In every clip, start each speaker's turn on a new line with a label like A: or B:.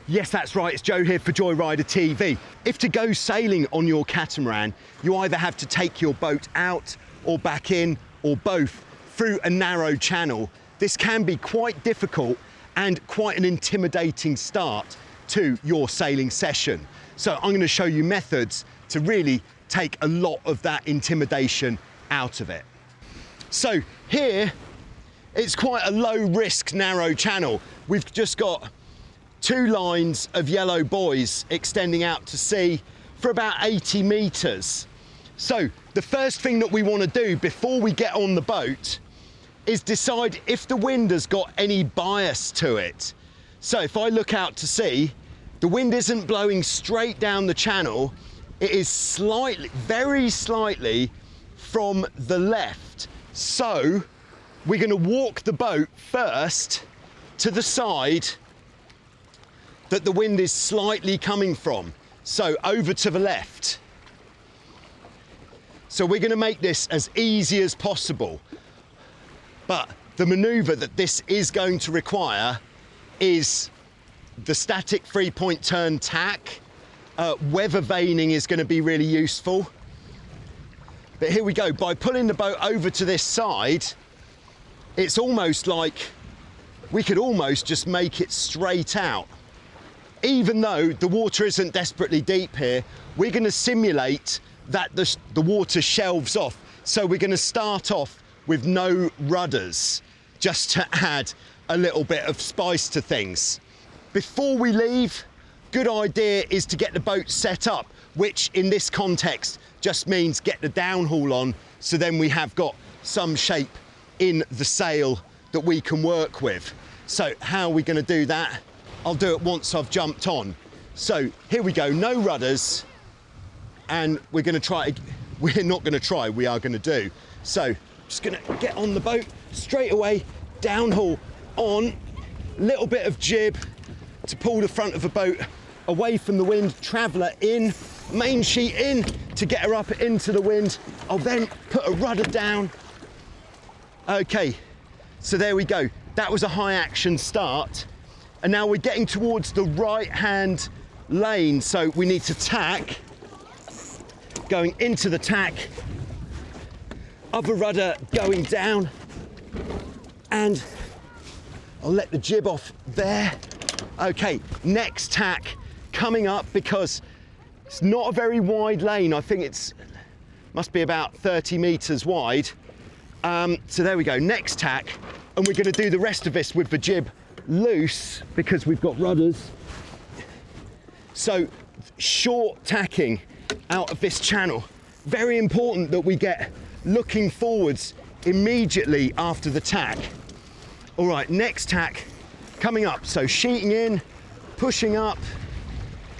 A: Yes, that's right, it's Joe here for Joyrider TV. If to go sailing on your catamaran, you either have to take your boat out or back in, or both, through a narrow channel, this can be quite difficult and quite an intimidating start to your sailing session. So I'm going to show you methods to really take a lot of that intimidation out of it. So here, it's quite a low risk, narrow channel. We've just got 2 lines of yellow buoys extending out to sea for about 80 meters. So the first thing that we want to do before we get on the boat is decide if the wind has got any bias to it. So if I look out to sea, the wind isn't blowing straight down the channel, it is slightly, very slightly from the left. So we're going to walk the boat first to the side that the wind is slightly coming from. So over to the left. So we're going to make this as easy as possible. But the manoeuvre that this is going to require is the static 3-point turn tack. Weather vaning is going to be really useful. But here we go, by pulling the boat over to this side, it's almost like we could almost just make it straight out. Even though the water isn't desperately deep here, we're going to simulate that the water shelves off. So we're going to start off with no rudders, just to add a little bit of spice to things. Before we leave, good idea is to get the boat set up, which in this context just means get the downhaul on, so then we have got some shape in the sail that we can work with. So how are we going to do that? I'll do it once I've jumped on. So here we go, no rudders, and we're going to try, we're not going to try, we are going to do. So just going to get on the boat straight away, downhaul on, little bit of jib to pull the front of the boat away from the wind, traveller in, main sheet in to get her up into the wind. I'll then put a rudder down. Okay, so there we go. That was a high action start. And now we're getting towards the right hand lane. So we need to tack, going into the tack, other rudder going down, and I'll let the jib off there. Okay, next tack coming up, because it's not a very wide lane. I think it's must be about 30 meters wide. So there we go, next tack, and we're going to do the rest of this with the jib loose because we've got rudders. So short tacking out of this channel, very important that we get looking forwards immediately after the tack. All right, next tack coming up, so sheeting in, pushing up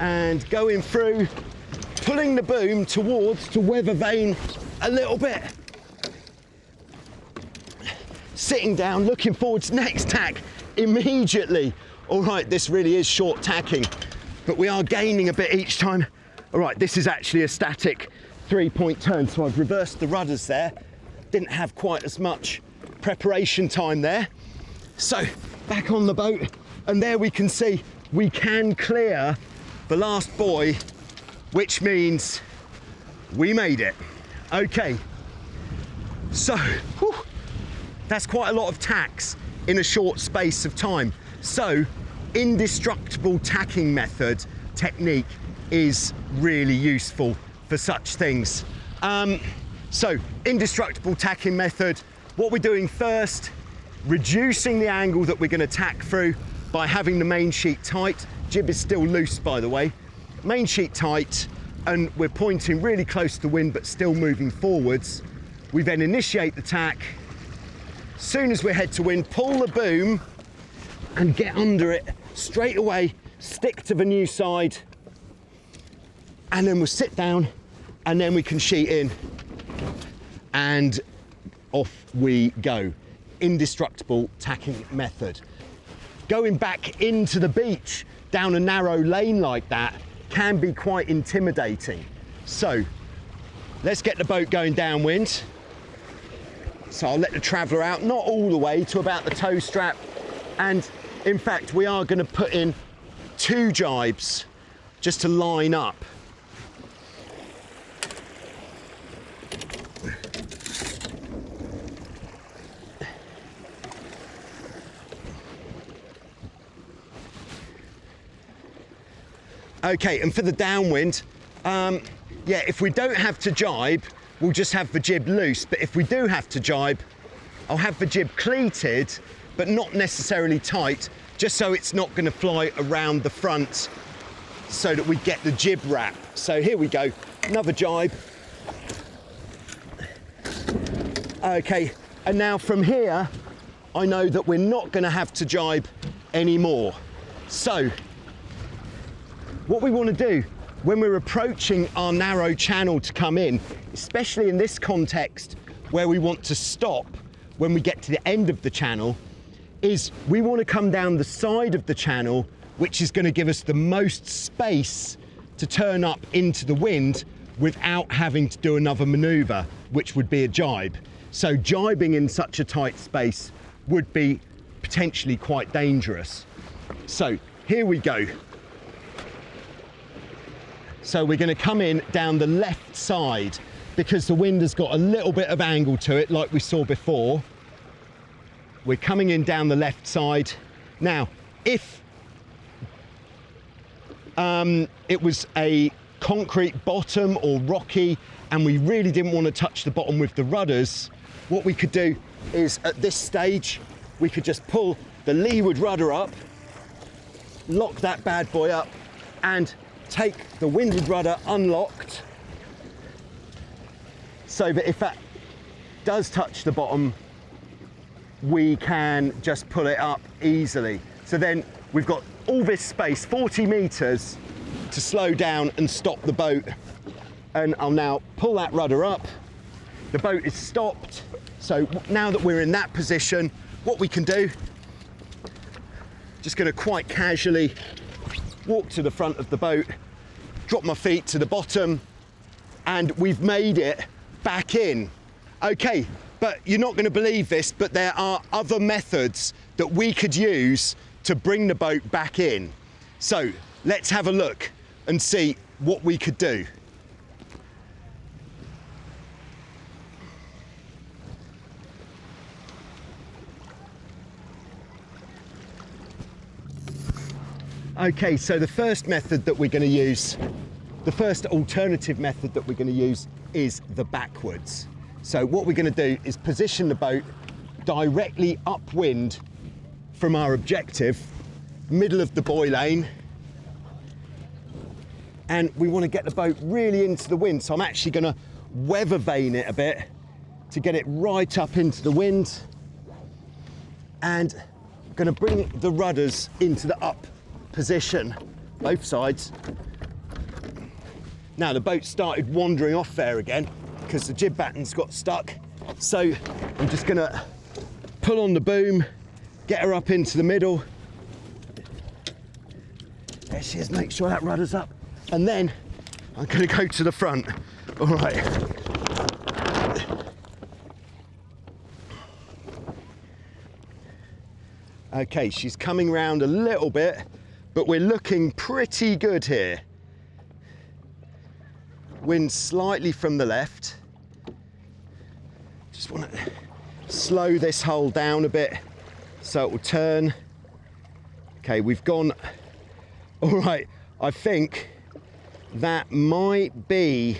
A: and going through, pulling the boom towards to weather vane a little bit, sitting down, looking forwards, next tack immediately. All right, this really is short tacking, but we are gaining a bit each time. All right, this is actually a static 3-point turn, so I've reversed the rudders there. Didn't have quite as much preparation time there. So back on the boat, and there we can see we can clear the last buoy, which means we made it. Okay, so whew, that's quite a lot of tacks in a short space of time. So indestructible tacking method technique is really useful for such things. So indestructible tacking method, what we're doing first, reducing the angle that we're going to tack through by having the main sheet tight. Jib is still loose, by the way. Main sheet tight, and we're pointing really close to the wind but still moving forwards. We then initiate the tack. Soon as we're head to wind, pull the boom and get under it straight away, stick to the new side, and then we'll sit down, and then we can sheet in, and off we go. Indestructible tacking method. Going back into the beach down a narrow lane like that can be quite intimidating. So let's get the boat going downwind. So I'll let the traveller out, not all the way to about the tow strap. And in fact, we are going to put in 2 jibes just to line up. Okay, and for the downwind, yeah, if we don't have to jibe, we'll just have the jib loose. But if we do have to jibe, I'll have the jib cleated, but not necessarily tight, just so it's not going to fly around the front so that we get the jib wrap. So here we go, another jibe. Okay, and now from here, I know that we're not going to have to jibe anymore. So what we want to do when we're approaching our narrow channel to come in, especially in this context where we want to stop when we get to the end of the channel, is we want to come down the side of the channel, which is going to give us the most space to turn up into the wind without having to do another maneuver, which would be a jibe. So jibing in such a tight space would be potentially quite dangerous. So here we go. So we're going to come in down the left side because the wind has got a little bit of angle to it, like we saw before. We're coming in down the left side. Now, if it was a concrete bottom or rocky and we really didn't want to touch the bottom with the rudders, what we could do is at this stage, we could just pull the leeward rudder up, lock that bad boy up, and take the windward rudder unlocked so that if that does touch the bottom, we can just pull it up easily. So then we've got all this space, 40 meters, to slow down and stop the boat. And I'll now pull that rudder up. The boat is stopped. So now that we're in that position, what we can do, just gonna quite casually walk to the front of the boat, drop my feet to the bottom, and we've made it back in. Okay, but you're not going to believe this, but there are other methods that we could use to bring the boat back in. So let's have a look and see what we could do. Okay, so the first method that we're going to use, the first alternative method that we're going to use is the backwards. So what we're going to do is position the boat directly upwind from our objective, middle of the buoy lane, and we want to get the boat really into the wind. So I'm actually going to weather vane it a bit to get it right up into the wind, and I'm going to bring the rudders into the up position, both sides. Now the boat started wandering off there again because the jib batten's got stuck. So I'm just gonna pull on the boom, get her up into the middle. There she is, make sure that rudder's up. And then I'm gonna go to the front. All right. Okay, she's coming round a little bit, but we're looking pretty good here. Wind slightly from the left. Just want to slow this hull down a bit so it will turn. Okay, we've gone. All right, I think that might be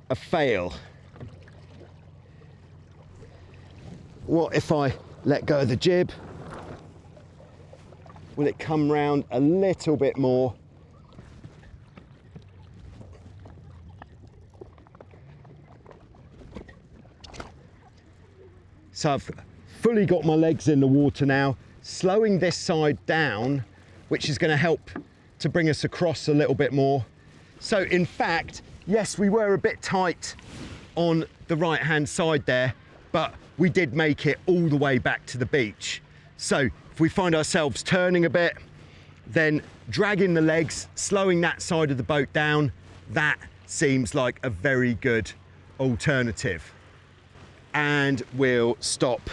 A: a fail. What if I let go of the jib? Will it come round a little bit more? So I've fully got my legs in the water now, slowing this side down, which is going to help to bring us across a little bit more. So in fact, yes, we were a bit tight on the right-hand side there, but we did make it all the way back to the beach. So if we find ourselves turning a bit, then dragging the legs, slowing that side of the boat down, that seems like a very good alternative. And we'll stop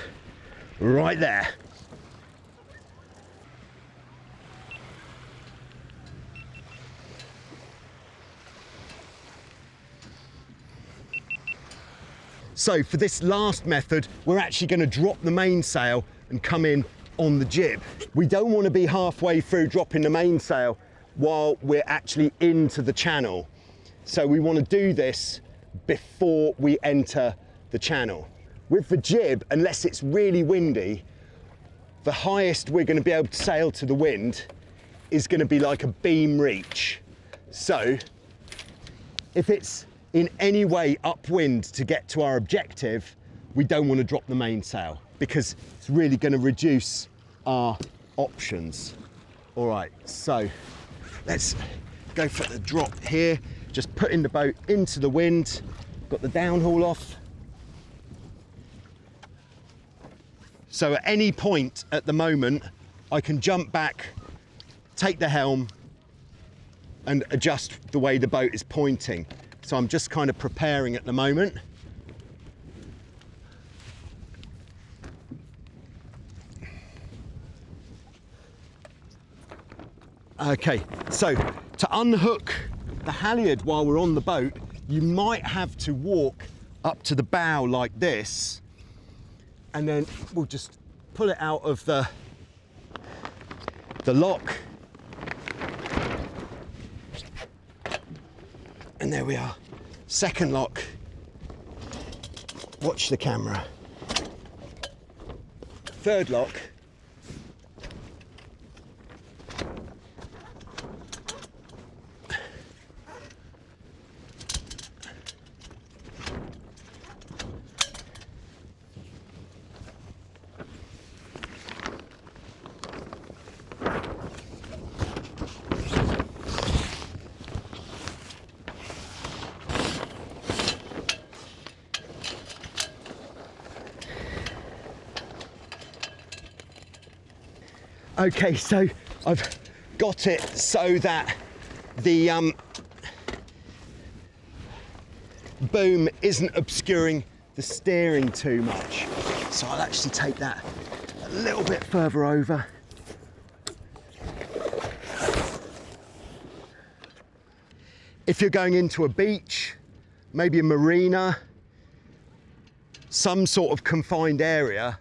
A: right there. So for this last method, we're actually going to drop the mainsail and come in on the jib. We don't want to be halfway through dropping the mainsail while we're actually into the channel. So we want to do this before we enter the channel. With the jib, unless it's really windy, the highest we're going to be able to sail to the wind is going to be like a beam reach. So if it's in any way upwind to get to our objective, we don't want to drop the mainsail because it's really going to reduce our options. All right, so let's go for the drop here. Just putting the boat into the wind, got the downhaul off. So at any point at the moment, I can jump back, take the helm and adjust the way the boat is pointing. So I'm just kind of preparing at the moment. Okay, so to unhook the halyard while we're on the boat, you might have to walk up to the bow like this, and then we'll just pull it out of the lock. And there we are, second lock. Watch the camera. Third lock. Okay, so I've got it so that the boom isn't obscuring the steering too much. So I'll actually take that a little bit further over. If you're going into a beach, maybe a marina, some sort of confined area,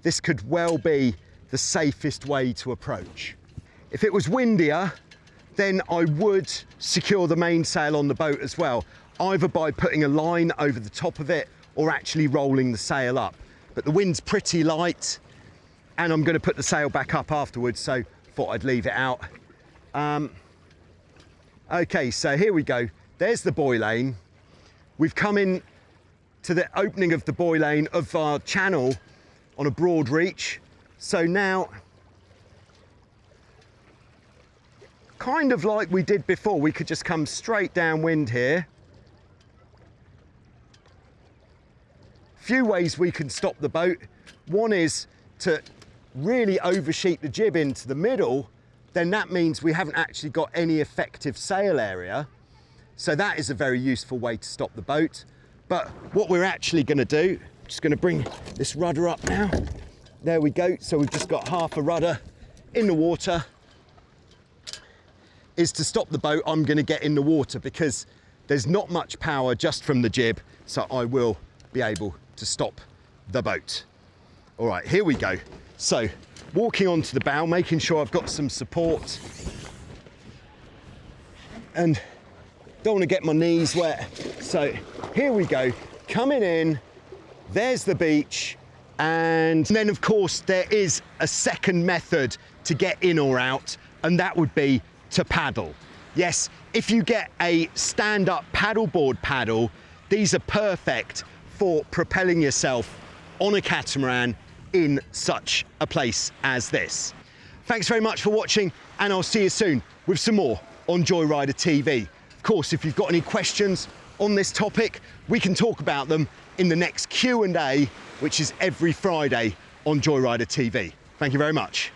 A: this could well be the safest way to approach. If it was windier, then I would secure the mainsail on the boat as well, either by putting a line over the top of it or actually rolling the sail up. But the wind's pretty light and I'm going to put the sail back up afterwards, so thought I'd leave it out. Okay, so here we go. There's the buoy lane. We've come in to the opening of the buoy lane of our channel on a broad reach. So now, kind of like we did before, we could just come straight downwind here. Few ways we can stop the boat. One is to really oversheet the jib into the middle, then that means we haven't actually got any effective sail area. So that is a very useful way to stop the boat. But what we're actually going to do, I'm just going to bring this rudder up now. There we go. So we've just got half a rudder in the water. Is to stop the boat, I'm going to get in the water because there's not much power just from the jib. So I will be able to stop the boat. All right, here we go. So walking onto the bow, making sure I've got some support and don't want to get my knees wet. So here we go, coming in, there's the beach. And then of course there is a second method to get in or out, and that would be to paddle. Yes, if you get a stand-up paddleboard paddle, these are perfect for propelling yourself on a catamaran in such a place as this. Thanks very much for watching, and I'll see you soon with some more on Joyrider TV. Of course, if you've got any questions on this topic, we can talk about them in the next Q&A, which is every Friday on Joyrider TV. Thank you very much.